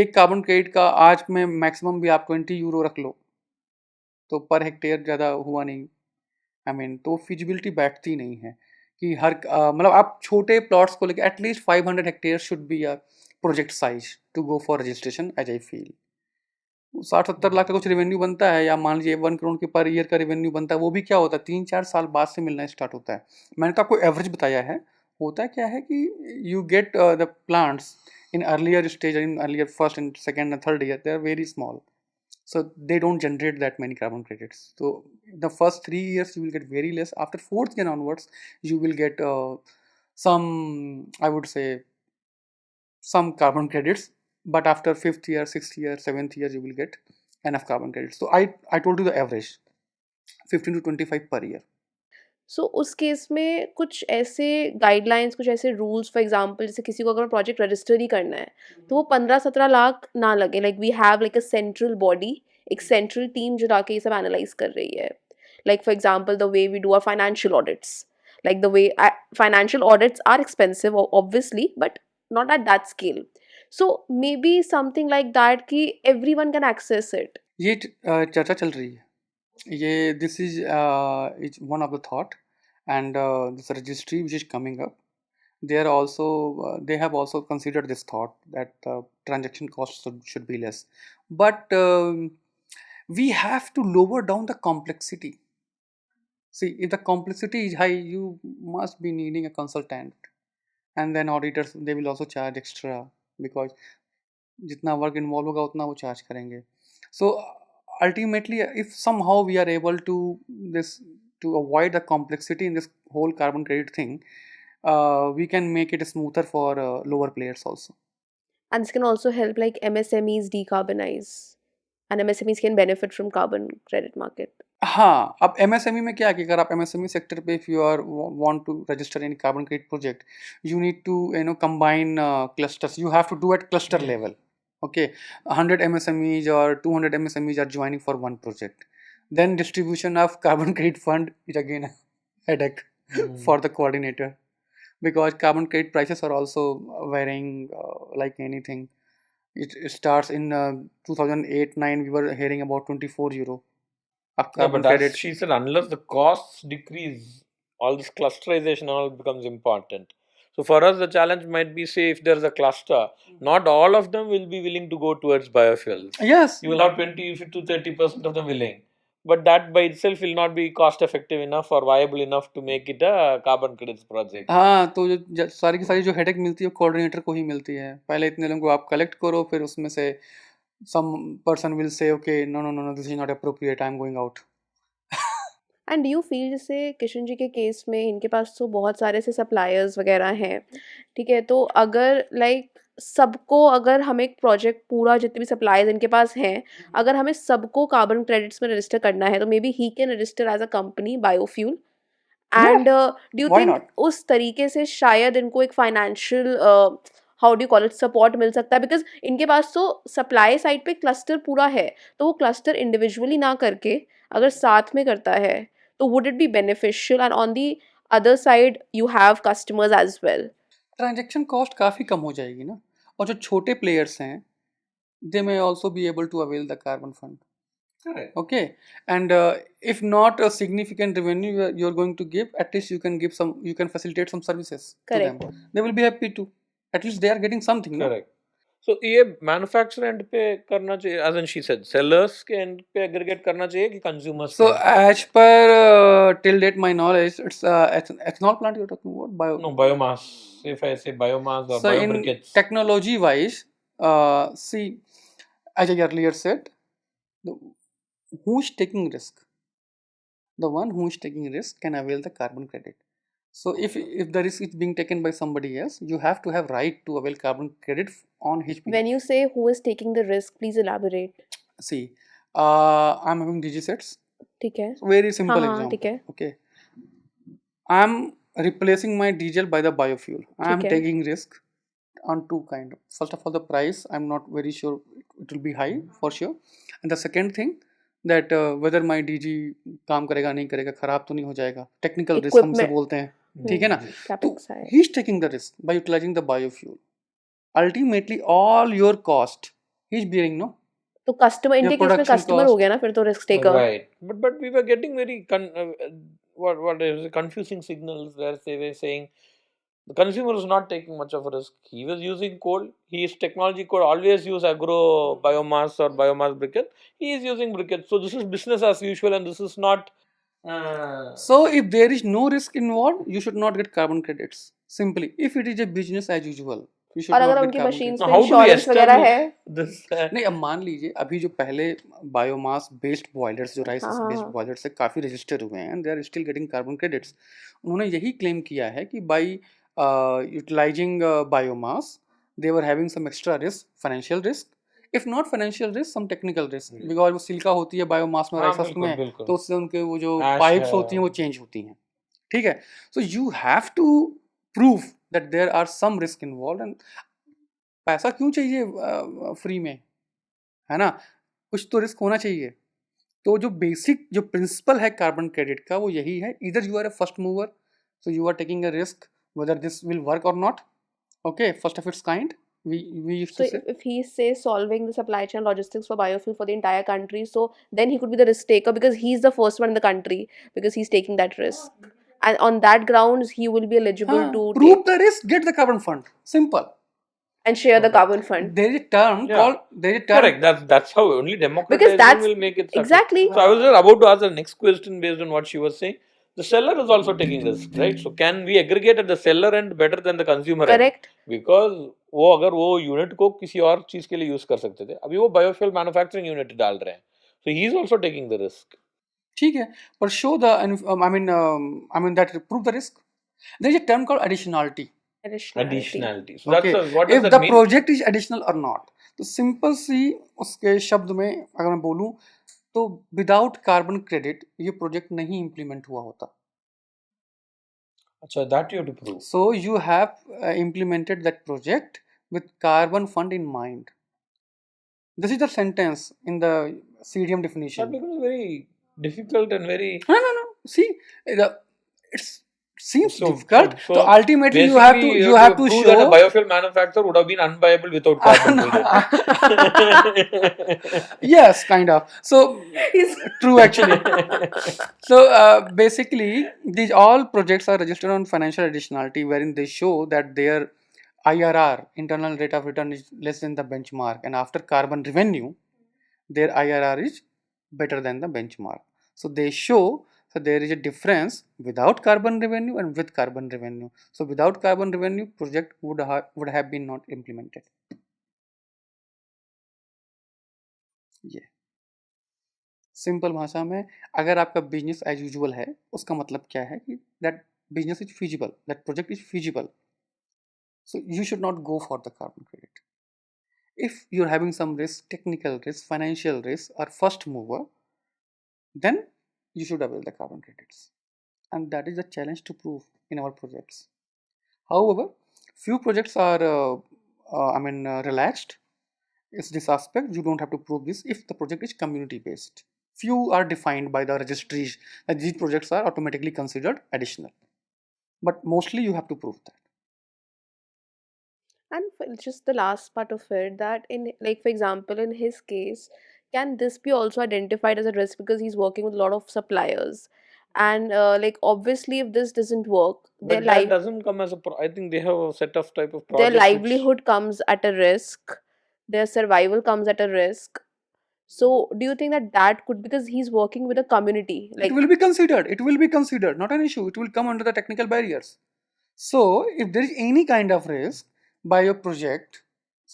एक कार्बन क्रेडिट का आज में मैक्सिमम भी आप 20 यूरो रख लो, तो पर हेक्टेयर ज़्यादा हुआ नहीं। आई मीन तो फिजिबिलिटी बैठती नहीं है कि हर मतलब आप छोटे प्लॉट्स को लेकर at least 500 hectare should be a project size to go for registration as I feel. 60-70 lakh का कुछ रेवेन्यू बनता है, या मान लीजिए 1 करोड़ के पर ईयर का रेवेन्यू बनता है, वो भी क्या होता है 3-4 साल बाद से मिलना स्टार्ट होता है। मैंने तो आपको एवरेज बताया है। होता क्या है कि you get the plants in earlier stage, in earlier first and second and third year, they are very small, so they don't generate that many carbon credits. So the first 3 years you will get very less. After fourth year onwards you will get some, I would say, some carbon credits, but after fifth year, sixth year, seventh year you will get enough carbon credits. So I told you the average 15 to 25 per year. सो उस case में कुछ ऐसे guidelines, कुछ ऐसे rules, for example जैसे किसी को अगर प्रोजेक्ट रजिस्टर ही करना है तो वो 15-17 लाख ना लगे, like we have like a central body, एक सेंट्रल टीम जो जाके ये सब एनालाइज कर रही है, like for example the way we do our financial audits, like the way financial audits are expensive obviously, but not at that scale. So maybe something like that ki everyone can access it. ये चर्चा चल रही है, ये this is one of the thought, and this registry which is coming up, they are also they have also considered this thought that transaction costs should be less, but we have to lower down the complexity. See, if the complexity is high, you must be needing a consultant, and then auditors, they will also charge extra, because जितना work involve होगा उतना वो charge करेंगे. So ultimately, if somehow we are able to this to avoid the complexity in this whole carbon credit thing, we can make it smoother for lower players also. And this can also help like MSMEs decarbonize, and MSMEs can benefit from carbon credit market. हाँ, अब MSME में क्या है कि अगर आप MSME sector पे if you are want to register any carbon credit project, you need to combine clusters. You have to do at cluster level. Okay, 100 MSMEs or 200 MSMEs are joining for one project. Then distribution of carbon credit fund is again a headache for the coordinator, because carbon credit prices are also varying like anything. It starts in 2008-9, we were hearing about 24 euro. A Yeah, carbon but credit. as she said, unless the costs decrease, all this clusterization all becomes important. So for us, the challenge might be, say, if there's a cluster, not all of them will be willing to go towards biofuels. Yes. You will have 20 to 30% of them willing, but that by itself will not be cost effective enough or viable enough to make it a carbon credits project. हाँ, तो सारी की सारी जो headache मिलती है coordinator को ही मिलती है. पहले इतने लोगों को आप कलेक्ट करो, फिर उसमें से some person will say, okay, no, this is not appropriate, I'm going out. And do you feel, जैसे किशन जी के केस में इनके पास तो बहुत सारे से सप्लायर्स वगैरह हैं, ठीक है, तो अगर लाइक सबको, अगर हमें एक प्रोजेक्ट पूरा जितने भी सप्लायर्स इनके पास हैं, अगर हमें सबको कार्बन क्रेडिट्स में रजिस्टर करना है तो may be he can register as a company biofuel. And do you why think not? उस तरीके से शायद इनको एक financial how do call it support मिल सकता है, बिकॉज इनके पास तो सप्लाई साइड पे क्लस्टर पूरा है, तो वो क्लस्टर इंडिविजुअली ना करके अगर साथ में करता है तो would it be beneficial, and on the other side you have customers as well. Transaction cost काफ़ी कम हो जाएगी ना, और जो छोटे प्लेयर्स हैं, they may also be able to avail the carbon fund. Correct. Okay, and if not a significant revenue you're going to give, at least you can give some, you can facilitate some services to them. Correct. They will be happy to, at least they are getting something, no? Correct. So ये manufacturer end पे करना चाहिए, as in she said, sellers के end पे aggregate करना चाहिए कि consumers So के end पे? as per till date my knowledge, it's ethanol plant you're talking about, No, biomass. If I say biomass or So in biobriquettes. technology wise, see, as I earlier said, who is taking risk? The one who is taking risk can avail the carbon credit. So if the risk is being taken by somebody else, you have to have right to avail carbon credit on his behalf. When you say who is taking the risk, please elaborate. See, I'm having DG sets. ठीक है. Very simple हाँ, example. ठीक है. Okay, I'm replacing my diesel by the biofuel. I'm है. taking risk on two kind. First of all, the price, I'm not very sure it will be high for sure. And the second thing, that whether my DG काम करेगा नहीं करेगा, खराब तो नहीं हो जाएगा. Technical risk हम इसे Equipment. बोलते हैं, ठीक है ना? तो Capex है. he is taking the risk by utilizing the biofuel. Ultimately, all your cost he is bearing, no? तो कस्टमर या इंडिया केस में प्रोडक्शन कस्टमर हो कॉस्ट। गया ना फिर तो risk taker. Right. But we were getting very what is it, confusing signals where they were saying the consumer is not taking much of a risk. He was using coal. His technology could always use agro biomass or biomass briquette. He is using briquette. So this is business as usual, and this is not. So if there is no risk involved, you should not get carbon credits. Simply, if it is a business as usual, you should और not अगर get उनकी carbon machines credits. पे How do we insurance वगैरह establish है. this? नहीं, अब मान लीजिए अभी जो पहले बायोमास बेस्ड बॉयलर्स, जो राइस हाँ बेस्ड हाँ बॉयलर्स से काफ़ी रजिस्टर हुए हैं, they are still getting carbon credits. उन्होंने यही क्लेम किया है कि by utilising biomass they were having some extra risk, financial risk, if not financial risk, some technical risk, because वो सिल्का होती है बायोमास में, हाँ राइस बिल्कुल में, बिल्कुल. तो उससे उनके वो जो Ash पाइप्स है. होती हैं वो चेंज होती हैं. ठीक है, so you have to prove that there are some risk involve. And पैसा क्यों चाहिए फ्री में, है ना, कुछ तो रिस्क होना चाहिए. तो जो बेसिक जो प्रिंसिपल है कार्बन क्रेडिट का वो यही है, इधर you are a first mover, so you are taking a risk whether this will work or not. Okay, first of it's kind, we used So to say. if he says solving the supply chain logistics for biofuel for the entire country, so then he could be the risk taker because he's the first one in the country because he's taking that risk. And on that grounds, he will be eligible हाँ, to prove take the risk, get the carbon fund, simple. and share the Okay. carbon fund. There is a term Yeah. called, there is a term. Correct. That's how only Because democratization that's will make it successful. exactly. So I was just about to ask the next question based on what she was saying. The seller is also taking risk, right? So can we aggregate at the seller end better than the consumer end? Correct. Because वो अगर वो unit को किसी और चीज के लिए use कर सकते थे, अभी वो बायोफ्यूल मैन्युफैक्चरिंग यूनिट डाल रहे हैं. So he is also taking the risk. ठीक है, पर show the I mean that prove the risk. There is a term called additionality. Additionality. So Okay, that's what does if that the mean? project is additional or not. तो simple सी उसके शब्द में अगर मैं बोलूं तो विदाउट कार्बन क्रेडिट ये project नहीं इम्प्लीमेंट हुआ होता. अच्छा, that you have to prove. So you have implemented that project with carbon fund in mind. This is the sentence in the CDM That definition. becomes very difficult and very. No. See, it seems So- difficult. so- So ultimately, you Basically, have to prove show. that a biofuel manufacturer would have been unviable without carbon credit. Yes, kind of. So true, actually. So basically, these all projects are registered on financial additionality, wherein they show that their IRR, internal rate of return, is less than the benchmark, and after carbon revenue, their IRR is better than the benchmark. So they show that there is a difference without carbon revenue and with carbon revenue. So without carbon revenue, project would have been not implemented. ये simple भाषा में, अगर आपका business as usual है, उसका मतलब क्या है कि that business is feasible, that project is feasible. So you should not go for the carbon credit. If you're having some risk, technical risk, financial risk, or first mover, then you should avail the carbon credits. And that is the challenge to prove in our projects. However, few projects are relaxed. Is this aspect, you don't have to prove this if the project is community based. Few are defined by the registries that these projects are automatically considered additional, but mostly you have to prove that. And just the last part of it, that in, like, for example, in his case, can this be also identified as a risk because he's working with a lot of suppliers? And like, obviously, if this doesn't work, But that doesn't come as a. I think they have a set of type of their projects. livelihood comes at a risk, their survival comes at a risk. So, do you think that that could, because he's working with a community, like, It will be considered. It will be considered. Not an issue. It will come under the technical barriers. So, if there is any kind of risk by your project,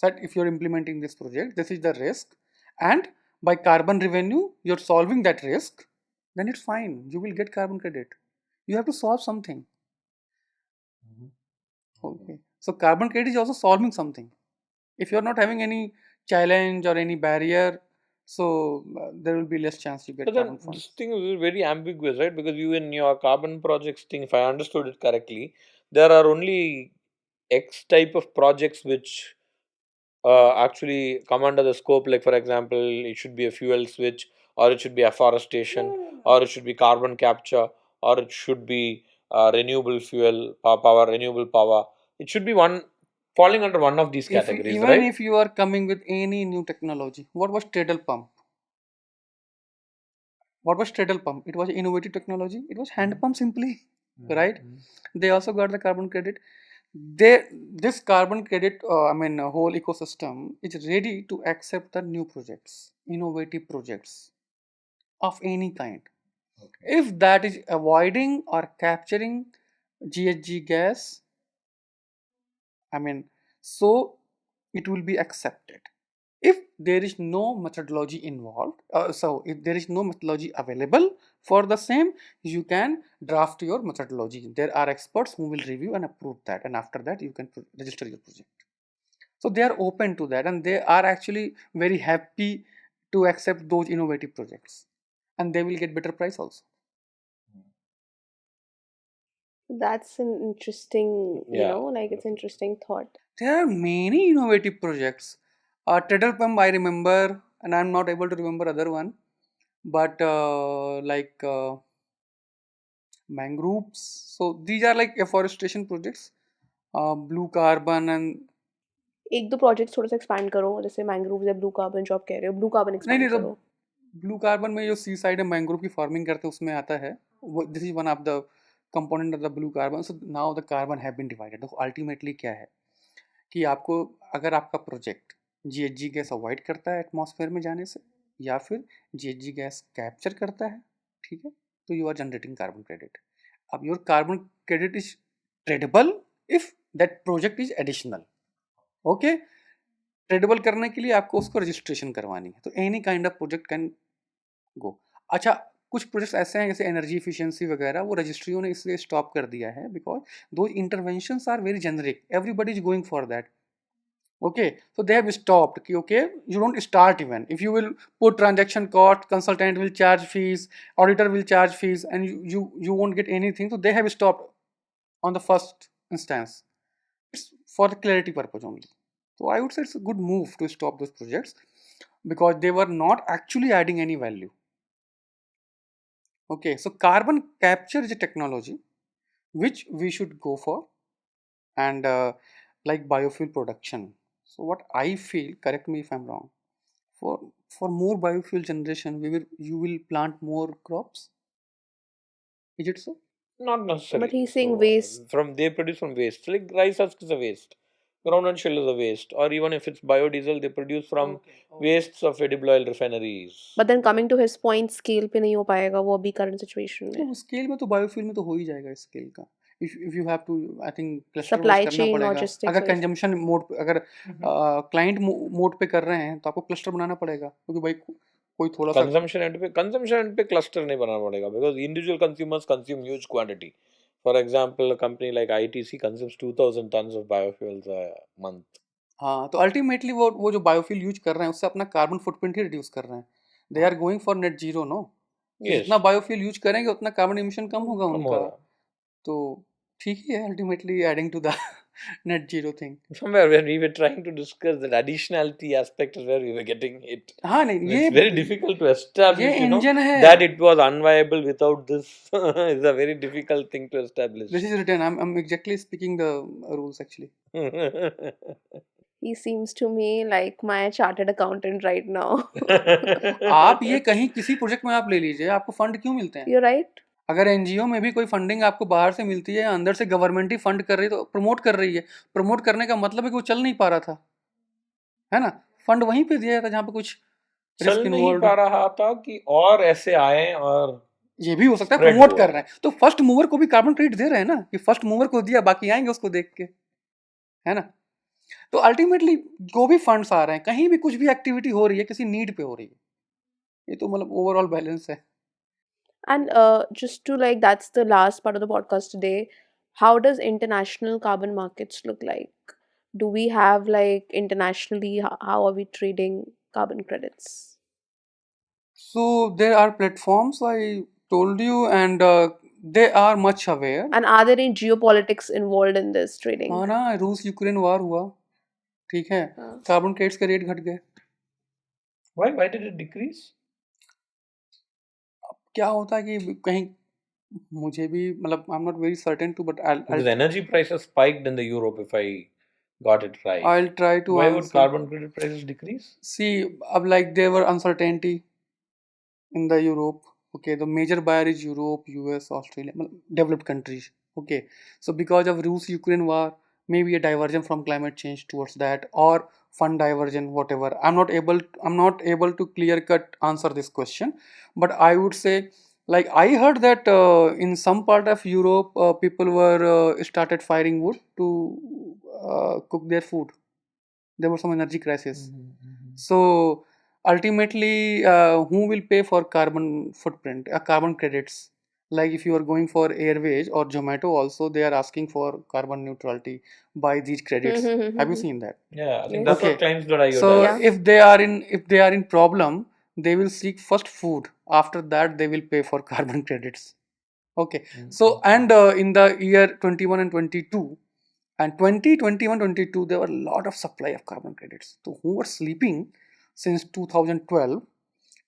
that if you're implementing this project, this is the risk, and by carbon revenue, you're solving that risk, then it's fine. You will get carbon credit. You have to solve something. Okay. So, carbon credit is also solving something. If you're not having any challenge or any barrier, so there will be less chance you get But carbon then funds. this thing is very ambiguous, right? Because you in your carbon projects thing, if I understood it correctly, there are only X type of projects which actually come under the scope. Like for example, it should be a fuel switch, or it should be afforestation, or it should be carbon capture, or it should be renewable fuel power, renewable power. It should be one falling under one of these If categories, even right? if you are coming with any new technology, what was Treadle pump? What was Treadle pump? It was innovative technology. It was hand pump simply, right? They also got the carbon credit. This carbon credit, whole ecosystem is ready to accept the new projects, innovative projects of any kind. If that is avoiding or capturing GHG gas, I mean, so it will be accepted. If there is no methodology involved, so if there is no methodology available for the same, you can draft your methodology. There are experts who will review and approve that, and after that, you can register your project. So they are open to that, and they are actually very happy to accept those innovative projects, and they will get better price also. That's an interesting, Yeah. like it's interesting thought. There are many innovative projects. Treadle pump, I remember, and I'm not able to remember other one, but mangroves. So these are like afforestation projects. Blue carbon and एक दो projects थोड़ा सा expand करो, जैसे mangroves या blue carbon जो आप कह रहे हो, ब्लू कार्बन नहीं एक्सपैंड तो करो. ब्लू कार्बन में जो सी साइड है मैंग्रोव की फार्मिंग करते हैं उसमें आता है. This is one of the component of the blue carbon. So now the carbon have been divided. तो अल्टीमेटली क्या है कि आपको अगर आपका प्रोजेक्ट जीएचजी गैस अवॉइड करता है एटमॉस्फेयर में जाने से या फिर जीएचजी गैस कैप्चर करता है, ठीक है, तो you are generating carbon credit. अब your carbon credit is tradable if that project is additional. Okay, tradable करने के लिए आपको उसको रजिस्ट्रेशन करवानी है. तो any kind of project can go. अच्छा, कुछ प्रोजेक्ट्स ऐसे हैं जैसे एनर्जी इफिशिएंसी वगैरह, वो रजिस्ट्रियों ने इसलिए स्टॉप कर दिया है because those interventions are very generic, everybody is going for that. Okay, so they have stopped. Okay, you don't start even. If you will put transaction cost, consultant will charge fees, auditor will charge fees, and you won't get anything. So they have stopped on the first instance. It's for the clarity purpose only. So I would say it's a good move to stop those projects because they were not actually adding any value. Okay, so carbon capture is a technology which we should go for, and like biofuel production. So what I feel, correct me if I'm wrong, for for more biofuel generation, you will plant more crops. Is it so? Not necessarily. But he's saying So, waste. they produce from waste. Like rice husk is a waste. Groundnut shell is a waste. Or even if it's biodiesel, they produce from wastes of edible oil refineries. But then coming to his point, scale पे नहीं हो पाएगा वो अभी current situation में. तो scale में तो बायोफ्यूल में तो हो ही जाएगा स्केल का. If you have to, I think cluster Supply wise करना chain, पड़ेगा. logistics अगर wise. कंजम्पशन मोड पे, अगर क्लाइंट मोड पे कर रहे हैं तो आपको क्लस्टर बनाना पड़ेगा, क्योंकि भाई कोई थोड़ा सा Consumption end पे cluster नहीं बनाना पड़ेगा because individual consumers consume huge quantity. For example, a company like ITC consumes 2,000 tons of biofuels a month. हाँ, तो अल्टीमेटली वो जो बायोफ्यूल यूज कर रहे हैं उससे अपना कार्बन फुटप्रिंट ही रिड्यूस कर रहे हैं. They are going for net zero. No, Yes. जितना बायोफ्यूल यूज करेंगे उतना कार्बन एमिशन कम होगा कम उनका. होगा. तो ठीक ही है, ultimately adding to the net zero thing. Somewhere when we were trying to discuss that additionality aspect is where we were getting hit. हाँ नहीं, And ये it's very difficult to establish, ये इंजन है. that it was unviable without this is a very difficult thing to establish. This is written. I'm exactly speaking the rules actually. He seems to me like my chartered accountant right now. आप ये कहीं किसी project में आप ले लीजिए, आपको fund क्यों मिलते हैं? You're right. अगर एनजीओ में भी कोई फंडिंग आपको बाहर से मिलती है, अंदर से गवर्नमेंट ही फंड कर रही है, तो प्रमोट कर रही है. प्रमोट करने का मतलब है कि वो चल नहीं पा रहा था, है ना. फंड वहीं पे दिया था जहाँ पे कुछ चल रिस्क नहीं इन्वॉल्व. पा रहा था कि और ऐसे आए और ये भी हो सकता है spread प्रमोट हुआ. कर रहे हैं, तो फर्स्ट मूवर को भी कार्बन क्रेडिट दे रहे हैं ना, कि फर्स्ट मूवर को दिया, बाकी आएंगे उसको देख के, है ना. तो अल्टीमेटली जो भी फंड्स आ रहे हैं, कहीं भी कुछ भी एक्टिविटी हो रही है, किसी नीड पे हो रही है, ये तो मतलब ओवरऑल बैलेंस है. And just to like, that's the last part of the podcast today. How does international carbon markets look like? Do we have like internationally, how are we trading carbon credits? So there are platforms I told you, and they are much aware. And are there any geopolitics involved in this trading? हाँ ना, रूस Ukraine वार हुआ, ठीक है, हाँ. Carbon credits के rate घट गए. Why did it decrease? क्या होता है कि कहीं मुझे भी मतलब I am not very certain to, but Because energy prices spiked in the Europe, if I got it right. I'll try to Why would answer. carbon credit prices decrease? See, like there were uncertainty in the Europe. Okay, the major buyer is Europe, US, Australia, developed countries. Okay, so because of Rus-Ukraine war, maybe a diversion from climate change towards that, or fund diversion, whatever. I'm not able to clear cut answer this question, but I would say, like I heard that in some part of Europe, people were started firing wood to cook their food. There was some energy crisis. So ultimately, who will pay for carbon footprint, carbon credits? Like if you are going for Airways or Zomato, also they are asking for carbon neutrality by these credits. Have you seen that? Yeah, I think Yes. that's what Okay. Clients.io So does. Yeah. if they are in problem, they will seek first food. After that, they will pay for carbon credits. Okay. So and in the year 21 and 22 and 2021 22 there were a lot of supply of carbon credits. So who were sleeping since 2012,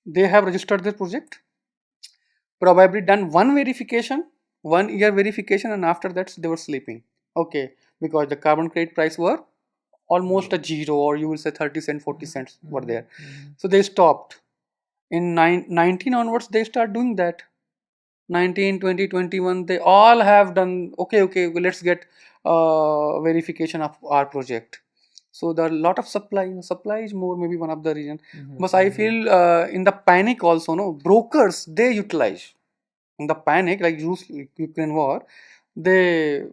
they have registered their project, probably done one verification, 1 year verification, and after that they were sleeping. Okay, because the carbon credit price were almost a zero, or you will say 30 cents, 40 cents were there. So they stopped. In 19 onwards, they start doing that. 19, 20, 21, they all have done. Okay, well, let's get verification of our project. So there are a lot of supply. Supply is more, maybe one of the reason. But I feel in the panic also, no, brokers they utilize in the panic, like Rus-Ukraine war, they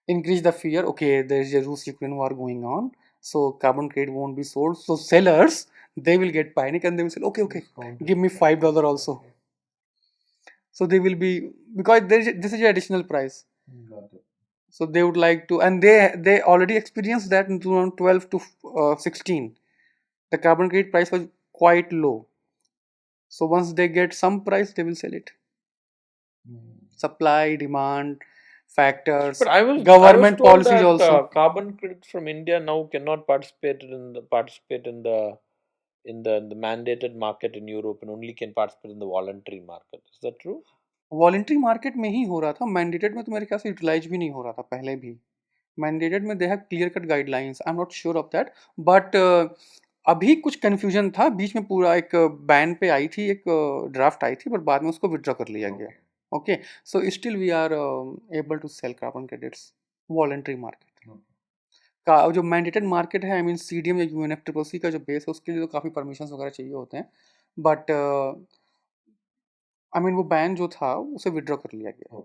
increase the fear. Okay, there is a Rus-Ukraine war going on, so carbon credit won't be sold. So sellers they will get panic and they will say, okay, give me $5 also. So they will be, because this is an additional price. So they would like to, and they already experienced that in 2012 to 16. The carbon credit price was quite low. So once they get some price, they will sell it. Supply, demand, factors, But I was government told policies that also. carbon credits from India now cannot participate in the mandated market in Europe and only can participate in the voluntary market. Is that true? Voluntary market में ही हो रहा था, mandated में तो मेरे ख्याल से utilise भी नहीं हो रहा था पहले भी. मैंडेटेड में they have clear cut guidelines, I am not sure of that, but अभी कुछ कन्फ्यूजन था बीच में. पूरा एक बैन पे आई थी, एक ड्राफ्ट आई थी, पर बाद में उसको विड्रॉ कर लिया गया. Okay, so still we are able to sell carbon credits voluntary market का. जो मैंडेटेड मार्केट है, आई मीन CDM या UNFCCC का जो बेस है, उसके लिए तो काफ़ी परमिशंस वगैरह चाहिए होते हैं, बट आई मीन वो बैन जो था उसे विड्रॉ कर लिया गया.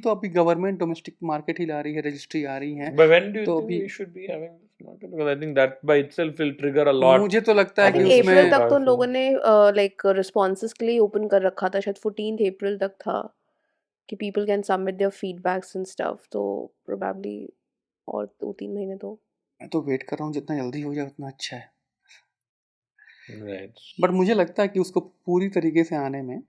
तो अभी गवर्नमेंट डोमेस्टिक मार्केट ही ला रही है, रजिस्ट्री आ रही है. But when do you तो think अभी we should be having this market? Because I think that by itself will trigger a lot. मुझे तो लगता है I कि think Obviously, अप्रैल उसमें तक तो powerful. लोगों ने like responses के लिए ओपन कर रखा था, शायद 14th अप्रैल तक था कि people can submit their feedbacks and stuff. तो probably और 2-3 महीने तो. मैं तो वेट कर रहा हूँ, जितना जल्दी हो जाए उतना अच्छा है. Right. बट मुझे लगता है कि उसको पूरी तरीके से आने में,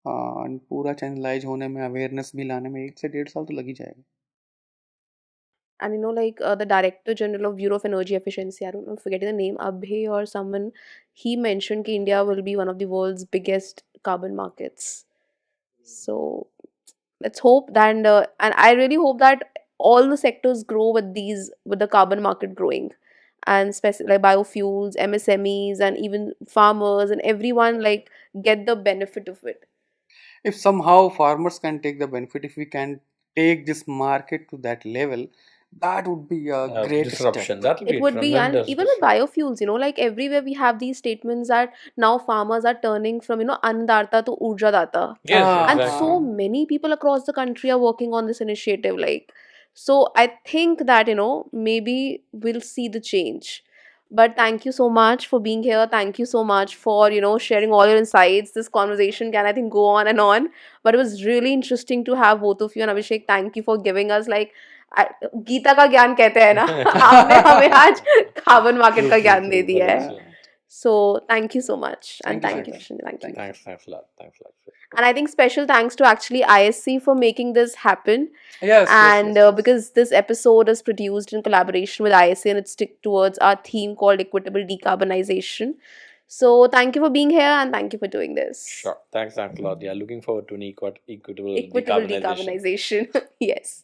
पूरा चैनलाइज होने में, अवेयरनेस भी लाने में 1 से 1.5 साल तो लग ही जाएगा. And you know, like the Director General of Bureau of Energy Efficiency, I don't know, I'm forgetting the name, Abhay or someone, he mentioned that India will be one of the world's biggest carbon markets. So let's hope that, and I really hope that all the sectors grow with the carbon market growing, and like biofuels, MSMEs, and even farmers and everyone like get the benefit of it. If somehow farmers can take the benefit, if we can take this market to that level, that would be a great Disruption. step. That will be It a would be, and tremendous even with disruption. biofuels, you know, like everywhere we have these statements that now farmers are turning from, you know, Annadaata to Urjadaata. Yes, And exactly. so many people across the country are working on this initiative. Like, so I think that, you know, maybe we'll see the change. But thank you so much for being here. Thank you so much for, you know, sharing all your insights. This conversation can, I think, go on and on. But it was really interesting to have both of you. And Abhishek, thank you for giving us like Gita का ज्ञान कहते हैं ना, आपने हमें आज carbon market True, का true, ज्ञान दे true. दिया Very है. true. So thank you so much, and Thank you, thank you, Shweta. Kishan. Thank you. Thanks a lot. Thanks a lot. And I think special thanks to actually ISC for making this happen. Yes, And yes. because this episode is produced in collaboration with ISC and it's stick towards our theme called equitable decarbonization. So thank you for being here and thank you for doing this. Sure. Thanks a lot. Yeah, looking forward to an equitable Equitable decarbonization. decarbonization. Yes.